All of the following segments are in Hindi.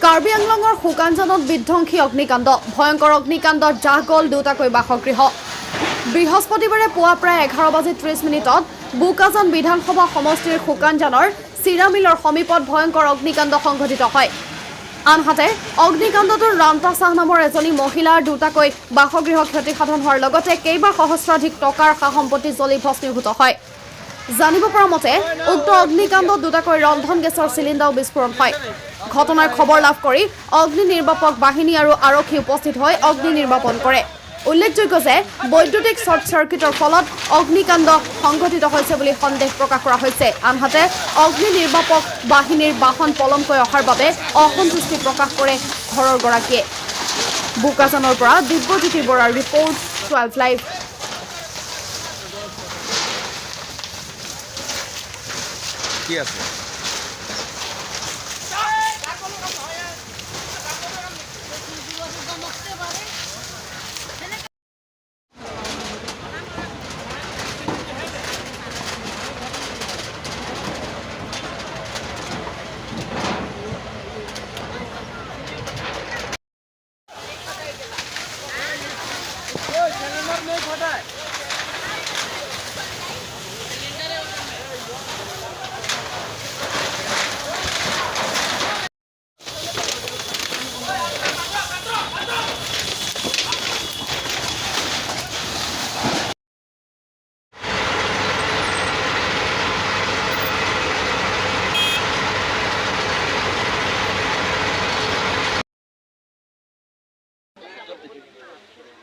কাৰ্বি আংলঙৰ শুকানজানত বিধ্বংসী অগ্নিকাণ্ড ভয়ংকৰ অগ্নিকাণ্ডত জাহ গ'ল দুটাকৈ বাসগৃহ। বৃহস্পতিবাৰে পুৱা প্ৰায় 11:30 বোকাজান বিধানসভা সমষ্টিৰ শুকানজানৰ চিৰামিলৰ সমীপত ভয়ংকৰ অগ্নিকাণ্ড সংঘটিত হয়। আনহাতে অগ্নিকাণ্ডটোৰ ৰান্তা চাহ নামৰ এজনী মহিলাৰ দুটাকৈ বাসগৃহ ক্ষতিসাধন হোৱাৰ লগতে কেইবা সহস্ৰাধিক টকাৰ সা সম্পত্তি জ্বলি ভস্মীভূত হয়। জানিব পৰা মতে উক্ত অগ্নিকাণ্ডত দুটাকৈ ৰন্ধন গেছৰ চিলিণ্ডাৰ বিস্ফোৰণ হয়। ঘটনাৰ খবৰ লাভ কৰি অগ্নি নিৰ্বাপক বাহিনী আৰু আৰক্ষী উপস্থিত হৈ অগ্নি নিৰ্বাপন কৰে। উল্লেখযোগ্য যে বৈদ্যুতিক শ্বৰ্ট চাৰ্কিটৰ ফলত অগ্নিকাণ্ড সংঘটিত হৈছে বুলি সন্দেহ প্ৰকাশ কৰা হৈছে। আনহাতে অগ্নি নিৰ্বাপক বাহিনীৰ বাহন পলমকৈ অহাৰ বাবে অসন্তুষ্টি প্ৰকাশ কৰে ঘৰৰ গৰাকীয়ে। বোকাজানৰ পৰা দিব্যজ্যোতি বৰাৰ ৰিপৰ্ট 12 লাইভ। কি আছে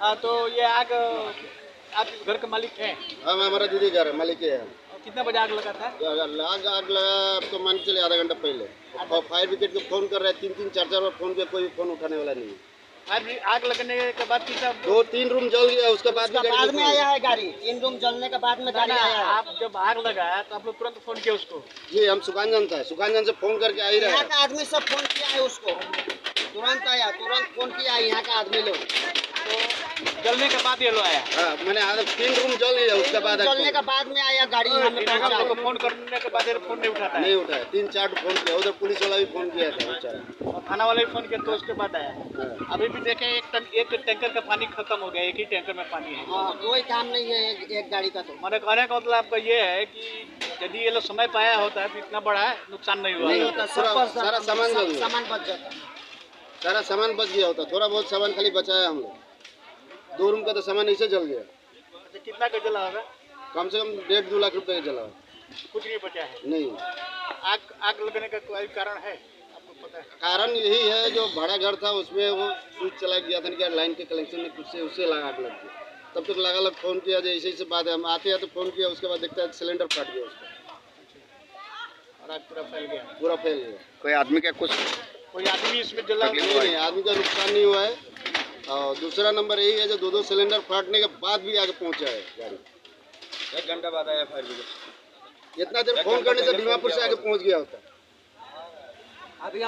हाँ, तो ये आग आप घर के मालिक हैं? हम हमारा दीदी घर है, मालिक है। कितने बजे आग लगा था? आग लगा तो मान के चलिए आधा घंटा पहले। और फायर ब्रिगेड को फोन कर रहे हैं, 3-3, 4-4 बार फोन किया, कोई फोन उठाने वाला नहीं है। आग लगने के बाद कितना 2-3 रूम जल गया, उसके बाद में आया है गाड़ी। 3 रूम जलने के बाद में गाड़ी आया है। आप जब आग लगाया तो आप लोग तुरंत फोन किया उसको? जी हम सुखानजन था, सुखानजन से फोन करके आ ही रहे यहाँ हैं। का आदमी सब फोन किया है उसको, तुरंत आया, तुरंत फोन किया यहाँ का आदमी लोग। तो जलने के बाद ये लो आया? हाँ, मैंने 3 रूम जल गया, उसके बाद जलने के बाद में आया गाड़ी यहाँ पे पहुंचा। आपको फोन करने के बाद ये फोन नहीं उठाता है? नहीं उठाया, 3-4 फोन किया, उधर पुलिस वाला भी फोन किया था बेचारा। और थाना वाले भी फोन किया तो उसके बाद आया? हाँ। अभी भी देखें एक टैंकर का पानी खत्म हो गया, एक ही टैंकर में पानी है। हाँ, कोई काम नहीं है एक गाड़ी का। तो मैंने कहने का मतलब आपका ये है कि यदि ये लोग समय पाया होता है तो इतना बड़ा नुकसान नहीं हुआ नहीं होता, सब सारा सामान जल गया। सामान बच जाता। सारा सामान बच गया होता, थोड़ा बहुत सामान खाली बचाया हम लोग। 2 रूम का तो सामान ऐसे जल गया। अच्छा, कितना का जला होगा? कम से कम 1.5-2 लाख रुपए का जला। कुछ नहीं बचा है? नहीं, आग लगने का कोई कारण है आपको पता है? कारण यही है, जो भाड़ा घर था उसमें वो स्विच चला गया था, क्या लाइन के कनेक्शन में कुछ से उससे आग लग गया। तब तक लगा फोन किया, जो ऐसे बात है, हम आते हैं तो फोन किया, उसके बाद देखता है सिलेंडर फट गया उसका और आग पूरा फैल गया? पूरा फैल गया। कोई आदमी का कुछ कोई आदमी इसमें जला? नहीं, आदमी का नुकसान नहीं हुआ है। और दूसरा नंबर यही है, जो 2-2 सिलेंडर फाटने के बाद भी आगे पहुंचा है गाड़ी। 1 घंटा बाद आया फायर ब्रिगेड। इतना देर फोन करने से दीमापुर से आगे पहुंच गया होता। अभी